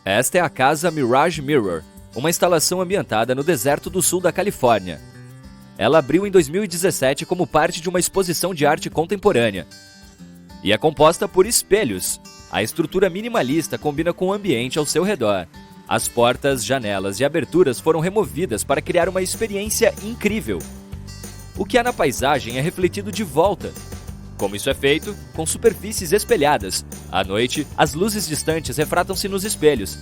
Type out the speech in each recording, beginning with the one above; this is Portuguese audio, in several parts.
Esta é a casa Mirage Mirror, uma instalação ambientada no deserto do sul da Califórnia. Ela abriu em 2017 como parte de uma exposição de arte contemporânea. E é composta por espelhos. A estrutura minimalista combina com o ambiente ao seu redor. As portas, janelas e aberturas foram removidas para criar uma experiência incrível. O que há na paisagem é refletido de volta. Como isso é feito? Com superfícies espelhadas. À noite, as luzes distantes refratam-se nos espelhos.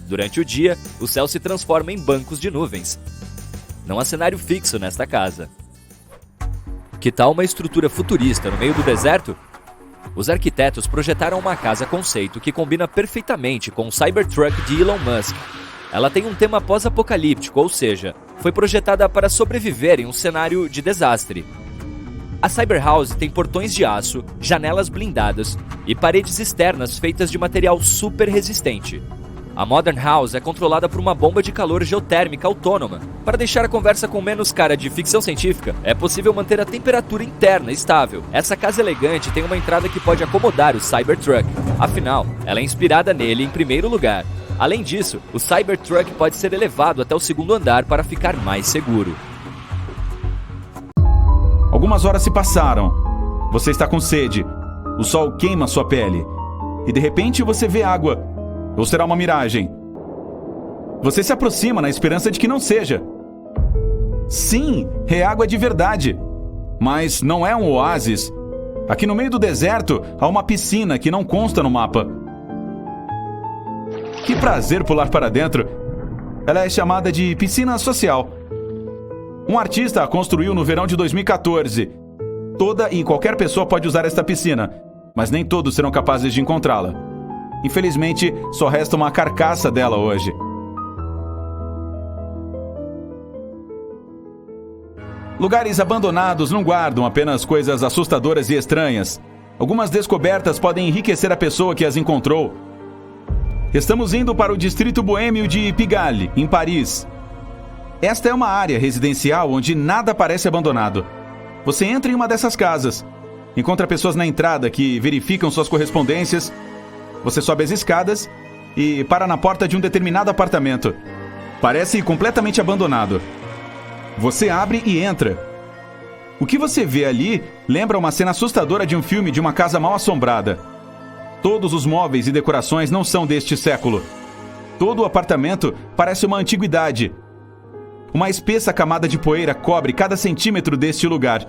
Durante o dia, o céu se transforma em bancos de nuvens. Não há cenário fixo nesta casa. Que tal uma estrutura futurista no meio do deserto? Os arquitetos projetaram uma casa conceito que combina perfeitamente com o Cybertruck de Elon Musk. Ela tem um tema pós-apocalíptico, ou seja, foi projetada para sobreviver em um cenário de desastre. A Cyberhouse tem portões de aço, janelas blindadas e paredes externas feitas de material super resistente. A Modern House é controlada por uma bomba de calor geotérmica autônoma. Para deixar a conversa com menos cara de ficção científica, é possível manter a temperatura interna estável. Essa casa elegante tem uma entrada que pode acomodar o Cybertruck. Afinal, ela é inspirada nele em primeiro lugar. Além disso, o Cybertruck pode ser elevado até o segundo andar para ficar mais seguro. Algumas horas se passaram. Você está com sede. O sol queima sua pele. E de repente você vê água. Ou será uma miragem? Você se aproxima na esperança de que não seja. Sim, é água de verdade. Mas não é um oásis. Aqui no meio do deserto há uma piscina que não consta no mapa. Que prazer pular para dentro. Ela é chamada de piscina social. Um artista a construiu no verão de 2014. Toda e qualquer pessoa pode usar esta piscina, mas nem todos serão capazes de encontrá-la. Infelizmente, só resta uma carcaça dela hoje. Lugares abandonados não guardam apenas coisas assustadoras e estranhas. Algumas descobertas podem enriquecer a pessoa que as encontrou. Estamos indo para o distrito boêmio de Pigalle, em Paris. Esta é uma área residencial onde nada parece abandonado. Você entra em uma dessas casas, encontra pessoas na entrada que verificam suas correspondências. Você sobe as escadas e para na porta de um determinado apartamento. Parece completamente abandonado. Você abre e entra. O que você vê ali lembra uma cena assustadora de um filme de uma casa mal assombrada. Todos os móveis e decorações não são deste século. Todo o apartamento parece uma antiguidade. Uma espessa camada de poeira cobre cada centímetro deste lugar.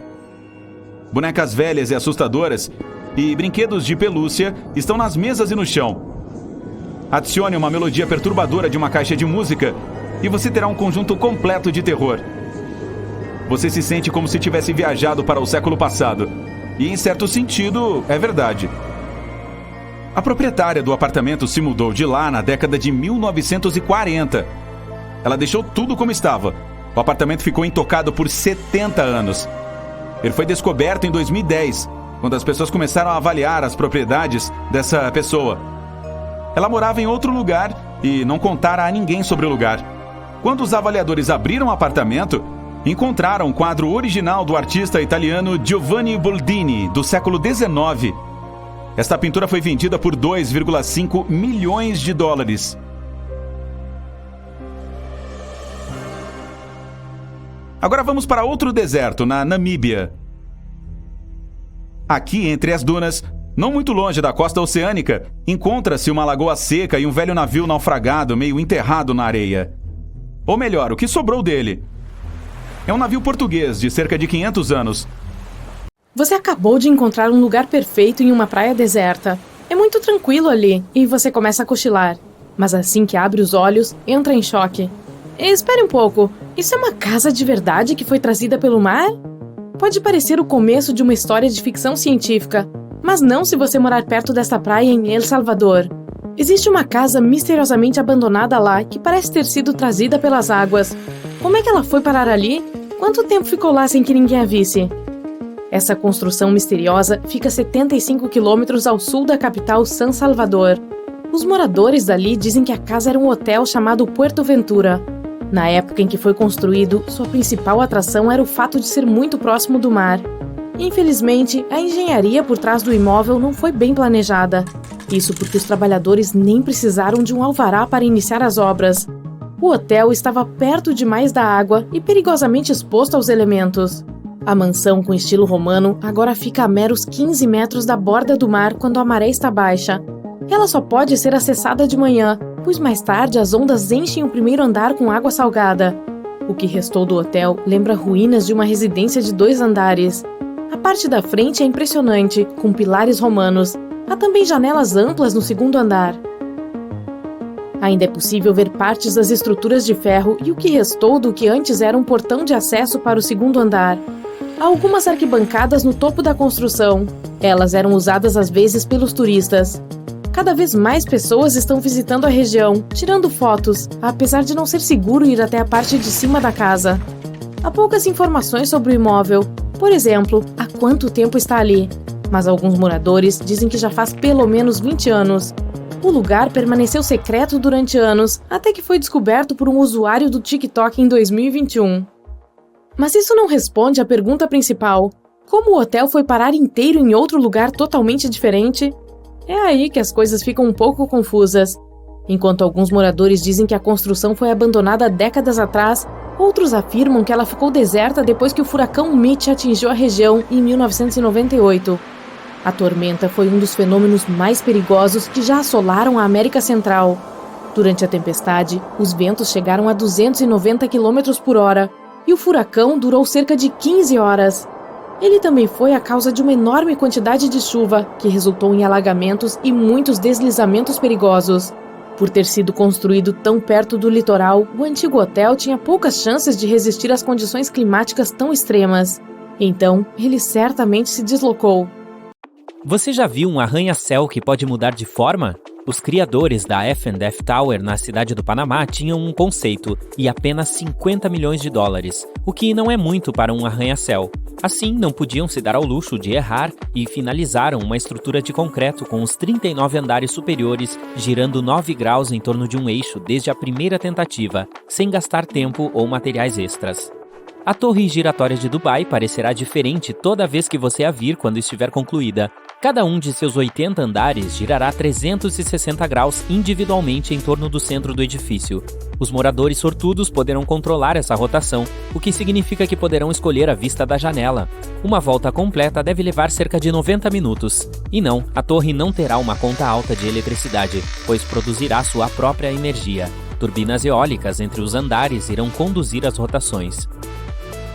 Bonecas velhas e assustadoras e brinquedos de pelúcia estão nas mesas e no chão. Adicione uma melodia perturbadora de uma caixa de música e você terá um conjunto completo de terror. Você se sente como se tivesse viajado para o século passado. E, em certo sentido, é verdade. A proprietária do apartamento se mudou de lá na década de 1940. Ela deixou tudo como estava. O apartamento ficou intocado por 70 anos. Ele foi descoberto em 2010, quando as pessoas começaram a avaliar as propriedades dessa pessoa. Ela morava em outro lugar e não contara a ninguém sobre o lugar. Quando os avaliadores abriram o apartamento, encontraram um quadro original do artista italiano Giovanni Boldini, do século XIX. Esta pintura foi vendida por 2,5 milhões de dólares. Agora vamos para outro deserto, na Namíbia. Aqui, entre as dunas, não muito longe da costa oceânica, encontra-se uma lagoa seca e um velho navio naufragado meio enterrado na areia. Ou melhor, o que sobrou dele. É um navio português de cerca de 500 anos. Você acabou de encontrar um lugar perfeito em uma praia deserta. É muito tranquilo ali e você começa a cochilar. Mas assim que abre os olhos, entra em choque. Espere um pouco, isso é uma casa de verdade que foi trazida pelo mar? Pode parecer o começo de uma história de ficção científica, mas não se você morar perto desta praia em El Salvador. Existe uma casa misteriosamente abandonada lá que parece ter sido trazida pelas águas. Como é que ela foi parar ali? Quanto tempo ficou lá sem que ninguém a visse? Essa construção misteriosa fica a 75 quilômetros ao sul da capital San Salvador. Os moradores dali dizem que a casa era um hotel chamado Puerto Ventura. Na época em que foi construído, sua principal atração era o fato de ser muito próximo do mar. Infelizmente, a engenharia por trás do imóvel não foi bem planejada. Isso porque os trabalhadores nem precisaram de um alvará para iniciar as obras. O hotel estava perto demais da água e perigosamente exposto aos elementos. A mansão com estilo romano agora fica a meros 15 metros da borda do mar quando a maré está baixa. Ela só pode ser acessada de manhã, pois mais tarde as ondas enchem o primeiro andar com água salgada. O que restou do hotel lembra ruínas de uma residência de 2 andares. A parte da frente é impressionante, com pilares romanos. Há também janelas amplas no segundo andar. Ainda é possível ver partes das estruturas de ferro e o que restou do que antes era um portão de acesso para o segundo andar. Há algumas arquibancadas no topo da construção. Elas eram usadas às vezes pelos turistas. Cada vez mais pessoas estão visitando a região, tirando fotos, apesar de não ser seguro ir até a parte de cima da casa. Há poucas informações sobre o imóvel. Por exemplo, há quanto tempo está ali. Mas alguns moradores dizem que já faz pelo menos 20 anos. O lugar permaneceu secreto durante anos, até que foi descoberto por um usuário do TikTok em 2021. Mas isso não responde à pergunta principal: como o hotel foi parar inteiro em outro lugar totalmente diferente? É aí que as coisas ficam um pouco confusas. Enquanto alguns moradores dizem que a construção foi abandonada décadas atrás, outros afirmam que ela ficou deserta depois que o furacão Mitch atingiu a região em 1998. A tormenta foi um dos fenômenos mais perigosos que já assolaram a América Central. Durante a tempestade, os ventos chegaram a 290 km por hora e o furacão durou cerca de 15 horas. Ele também foi a causa de uma enorme quantidade de chuva, que resultou em alagamentos e muitos deslizamentos perigosos. Por ter sido construído tão perto do litoral, o antigo hotel tinha poucas chances de resistir às condições climáticas tão extremas. Então, ele certamente se deslocou. Você já viu um arranha-céu que pode mudar de forma? Os criadores da F&F Tower na cidade do Panamá tinham um conceito e apenas 50 milhões de dólares, o que não é muito para um arranha-céu. Assim, não podiam se dar ao luxo de errar e finalizaram uma estrutura de concreto com os 39 andares superiores girando 9 graus em torno de um eixo desde a primeira tentativa, sem gastar tempo ou materiais extras. A torre giratória de Dubai parecerá diferente toda vez que você a vir quando estiver concluída. Cada um de seus 80 andares girará 360 graus individualmente em torno do centro do edifício. Os moradores sortudos poderão controlar essa rotação, o que significa que poderão escolher a vista da janela. Uma volta completa deve levar cerca de 90 minutos. E não, a torre não terá uma conta alta de eletricidade, pois produzirá sua própria energia. Turbinas eólicas entre os andares irão conduzir as rotações.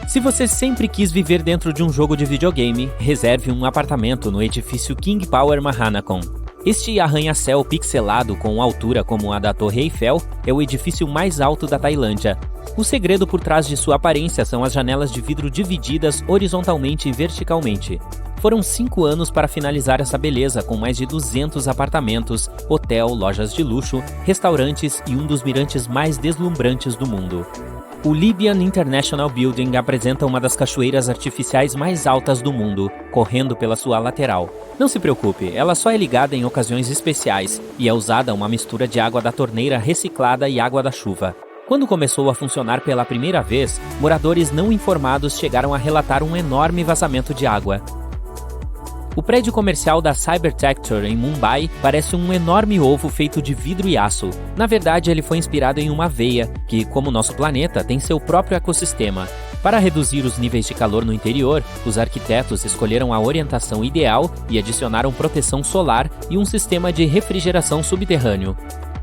Se você sempre quis viver dentro de um jogo de videogame, reserve um apartamento no edifício King Power Mahanakhon. Este arranha-céu pixelado com altura como a da Torre Eiffel é o edifício mais alto da Tailândia. O segredo por trás de sua aparência são as janelas de vidro divididas horizontalmente e verticalmente. Foram 5 anos para finalizar essa beleza com mais de 200 apartamentos, hotel, lojas de luxo, restaurantes e um dos mirantes mais deslumbrantes do mundo. O Libyan International Building apresenta uma das cachoeiras artificiais mais altas do mundo, correndo pela sua lateral. Não se preocupe, ela só é ligada em ocasiões especiais e é usada uma mistura de água da torneira reciclada e água da chuva. Quando começou a funcionar pela primeira vez, moradores não informados chegaram a relatar um enorme vazamento de água. O prédio comercial da Cybertecture em Mumbai parece um enorme ovo feito de vidro e aço. Na verdade, ele foi inspirado em uma aveia, que, como nosso planeta, tem seu próprio ecossistema. Para reduzir os níveis de calor no interior, os arquitetos escolheram a orientação ideal e adicionaram proteção solar e um sistema de refrigeração subterrâneo.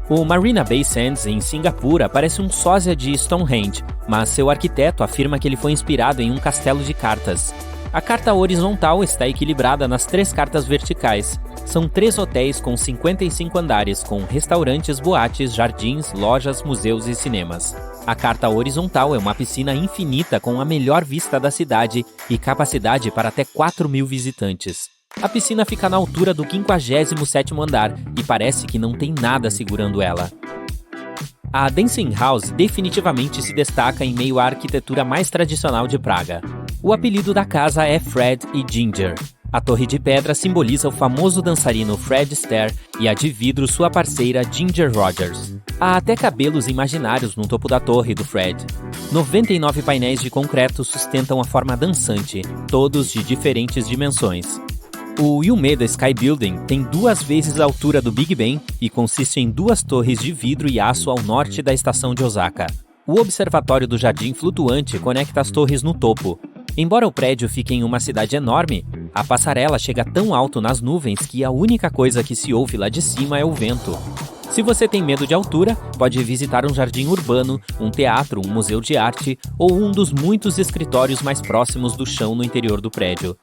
O Marina Bay Sands, em Singapura, parece um sósia de Stonehenge, mas seu arquiteto afirma que ele foi inspirado em um castelo de cartas. A carta horizontal está equilibrada nas 3 cartas verticais. São 3 hotéis com 55 andares, com restaurantes, boates, jardins, lojas, museus e cinemas. A carta horizontal é uma piscina infinita com a melhor vista da cidade e capacidade para até 4.000 visitantes. A piscina fica na altura do 57º andar e parece que não tem nada segurando ela. A Dancing House definitivamente se destaca em meio à arquitetura mais tradicional de Praga. O apelido da casa é Fred e Ginger. A torre de pedra simboliza o famoso dançarino Fred Astaire e a de vidro sua parceira Ginger Rogers. Há até cabelos imaginários no topo da torre do Fred. 99 painéis de concreto sustentam a forma dançante, todos de diferentes dimensões. O Umeda Sky Building tem 2 vezes a altura do Big Ben e consiste em 2 torres de vidro e aço ao norte da estação de Osaka. O Observatório do Jardim Flutuante conecta as torres no topo. Embora o prédio fique em uma cidade enorme, a passarela chega tão alto nas nuvens que a única coisa que se ouve lá de cima é o vento. Se você tem medo de altura, pode visitar um jardim urbano, um teatro, um museu de arte ou um dos muitos escritórios mais próximos do chão no interior do prédio.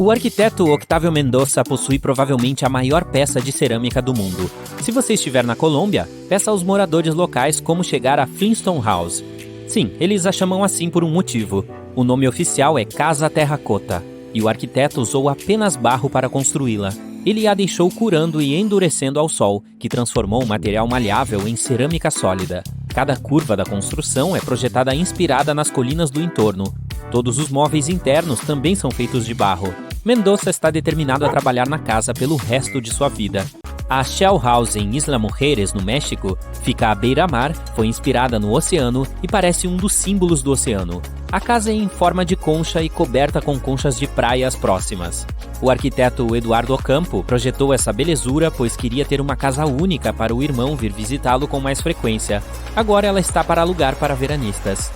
O arquiteto Octavio Mendoza possui provavelmente a maior peça de cerâmica do mundo. Se você estiver na Colômbia, peça aos moradores locais como chegar a Flintstone House. Sim, eles a chamam assim por um motivo. O nome oficial é Casa Terracota, e o arquiteto usou apenas barro para construí-la. Ele a deixou curando e endurecendo ao sol, que transformou o material maleável em cerâmica sólida. Cada curva da construção é projetada inspirada nas colinas do entorno. Todos os móveis internos também são feitos de barro. Mendoza está determinado a trabalhar na casa pelo resto de sua vida. A Shell House em Isla Mujeres, no México, fica à beira-mar, foi inspirada no oceano e parece um dos símbolos do oceano. A casa é em forma de concha e coberta com conchas de praias próximas. O arquiteto Eduardo Ocampo projetou essa belezura pois queria ter uma casa única para o irmão vir visitá-lo com mais frequência. Agora ela está para alugar para veranistas.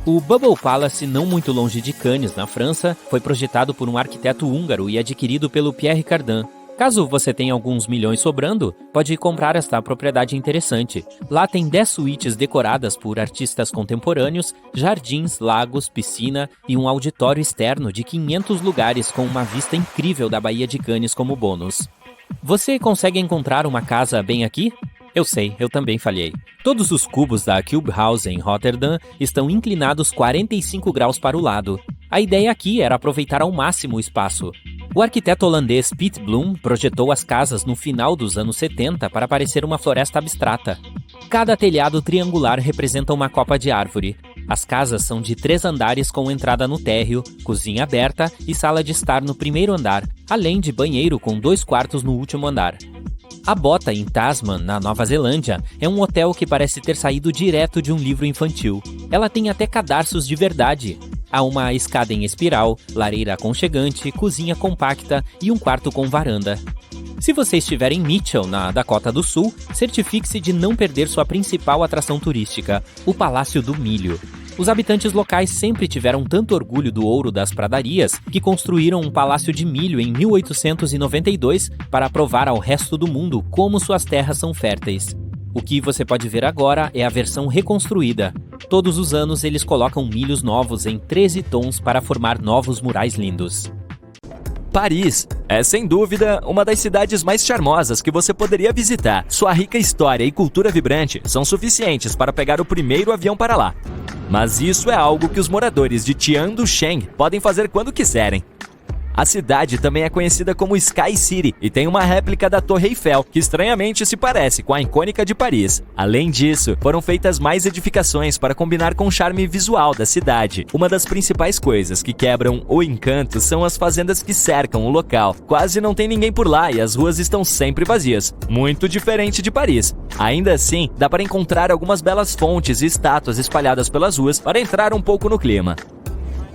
O Bubble Palace, não muito longe de Cannes, na França, foi projetado por um arquiteto húngaro e adquirido pelo Pierre Cardin. Caso você tenha alguns milhões sobrando, pode comprar esta propriedade interessante. Lá tem 10 suítes decoradas por artistas contemporâneos, jardins, lagos, piscina e um auditório externo de 500 lugares com uma vista incrível da Baía de Cannes como bônus. Você consegue encontrar uma casa bem aqui? Eu sei, eu também falhei. Todos os cubos da Cube House em Rotterdam estão inclinados 45 graus para o lado. A ideia aqui era aproveitar ao máximo o espaço. O arquiteto holandês Piet Bloem projetou as casas no final dos anos 70 para parecer uma floresta abstrata. Cada telhado triangular representa uma copa de árvore. As casas são de 3 andares com entrada no térreo, cozinha aberta e sala de estar no primeiro andar, além de banheiro com 2 quartos no último andar. A Bota, em Tasman, na Nova Zelândia, é um hotel que parece ter saído direto de um livro infantil. Ela tem até cadarços de verdade. Há uma escada em espiral, lareira aconchegante, cozinha compacta e um quarto com varanda. Se você estiver em Mitchell, na Dakota do Sul, certifique-se de não perder sua principal atração turística, o Palácio do Milho. Os habitantes locais sempre tiveram tanto orgulho do ouro das pradarias que construíram um palácio de milho em 1892 para provar ao resto do mundo como suas terras são férteis. O que você pode ver agora é a versão reconstruída. Todos os anos eles colocam milhos novos em 13 tons para formar novos murais lindos. Paris é, sem dúvida, uma das cidades mais charmosas que você poderia visitar. Sua rica história e cultura vibrante são suficientes para pegar o primeiro avião para lá. Mas isso é algo que os moradores de Tiandusheng podem fazer quando quiserem. A cidade também é conhecida como Sky City e tem uma réplica da Torre Eiffel, que estranhamente se parece com a icônica de Paris. Além disso, foram feitas mais edificações para combinar com o charme visual da cidade. Uma das principais coisas que quebram o encanto são as fazendas que cercam o local. Quase não tem ninguém por lá e as ruas estão sempre vazias. Muito diferente de Paris. Ainda assim, dá para encontrar algumas belas fontes e estátuas espalhadas pelas ruas para entrar um pouco no clima.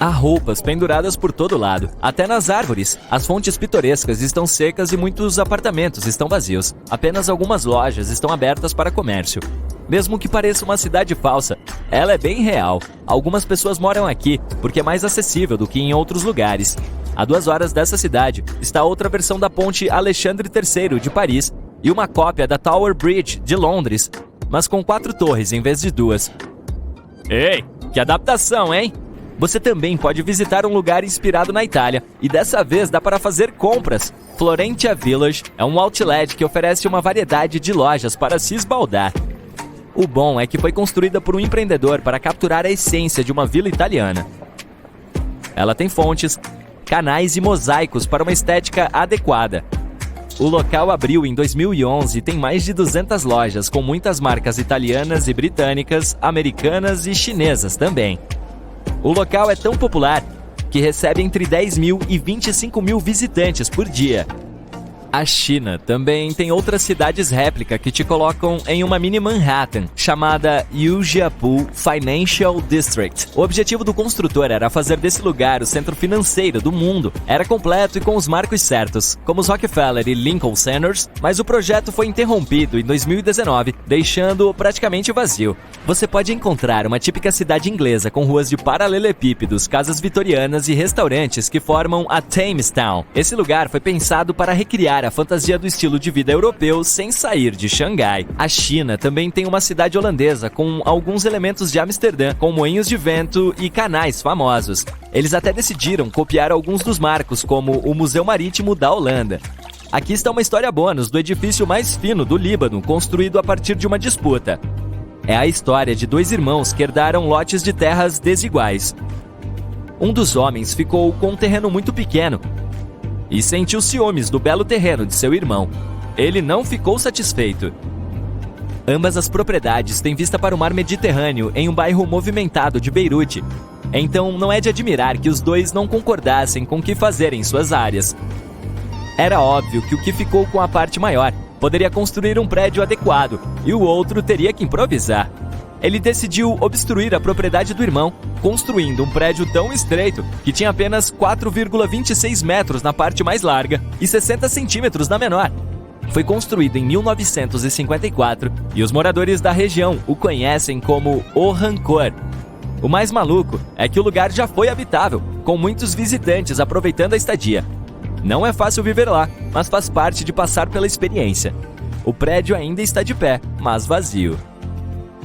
Há roupas penduradas por todo lado, até nas árvores. As fontes pitorescas estão secas e muitos apartamentos estão vazios. Apenas algumas lojas estão abertas para comércio. Mesmo que pareça uma cidade falsa, ela é bem real. Algumas pessoas moram aqui porque é mais acessível do que em outros lugares. A 2 horas dessa cidade está outra versão da ponte Alexandre III de Paris e uma cópia da Tower Bridge de Londres, mas com 4 torres em vez de 2. Ei, que adaptação, hein? Você também pode visitar um lugar inspirado na Itália, e dessa vez dá para fazer compras. Florentia Village é um outlet que oferece uma variedade de lojas para se esbaldar. O bom é que foi construída por um empreendedor para capturar a essência de uma vila italiana. Ela tem fontes, canais e mosaicos para uma estética adequada. O local abriu em 2011 e tem mais de 200 lojas, com muitas marcas italianas e britânicas, americanas e chinesas também. O local é tão popular que recebe entre 10 mil e 25 mil visitantes por dia. A China também tem outras cidades réplica que te colocam em uma mini Manhattan, chamada Yujiapu Financial District. O objetivo do construtor era fazer desse lugar o centro financeiro do mundo. Era completo e com os marcos certos, como os Rockefeller e Lincoln Centers, mas o projeto foi interrompido em 2019, deixando-o praticamente vazio. Você pode encontrar uma típica cidade inglesa com ruas de paralelepípedos, casas vitorianas e restaurantes que formam a Thames Town. Esse lugar foi pensado para recriar a fantasia do estilo de vida europeu sem sair de Xangai. A China também tem uma cidade holandesa com alguns elementos de Amsterdã, com moinhos de vento e canais famosos. Eles até decidiram copiar alguns dos marcos, como o Museu Marítimo da Holanda. Aqui está uma história bônus do edifício mais fino do Líbano, construído a partir de uma disputa. É a história de dois irmãos que herdaram lotes de terras desiguais. Um dos homens ficou com um terreno muito pequeno e sentiu ciúmes do belo terreno de seu irmão. Ele não ficou satisfeito. Ambas as propriedades têm vista para o mar Mediterrâneo em um bairro movimentado de Beirute. Então não é de admirar que os dois não concordassem com o que fazer em suas áreas. Era óbvio que o que ficou com a parte maior poderia construir um prédio adequado e o outro teria que improvisar. Ele decidiu obstruir a propriedade do irmão, construindo um prédio tão estreito que tinha apenas 4,26 metros na parte mais larga e 60 centímetros na menor. Foi construído em 1954 e os moradores da região o conhecem como O Rancor. O mais maluco é que o lugar já foi habitável, com muitos visitantes aproveitando a estadia. Não é fácil viver lá, mas faz parte de passar pela experiência. O prédio ainda está de pé, mas vazio.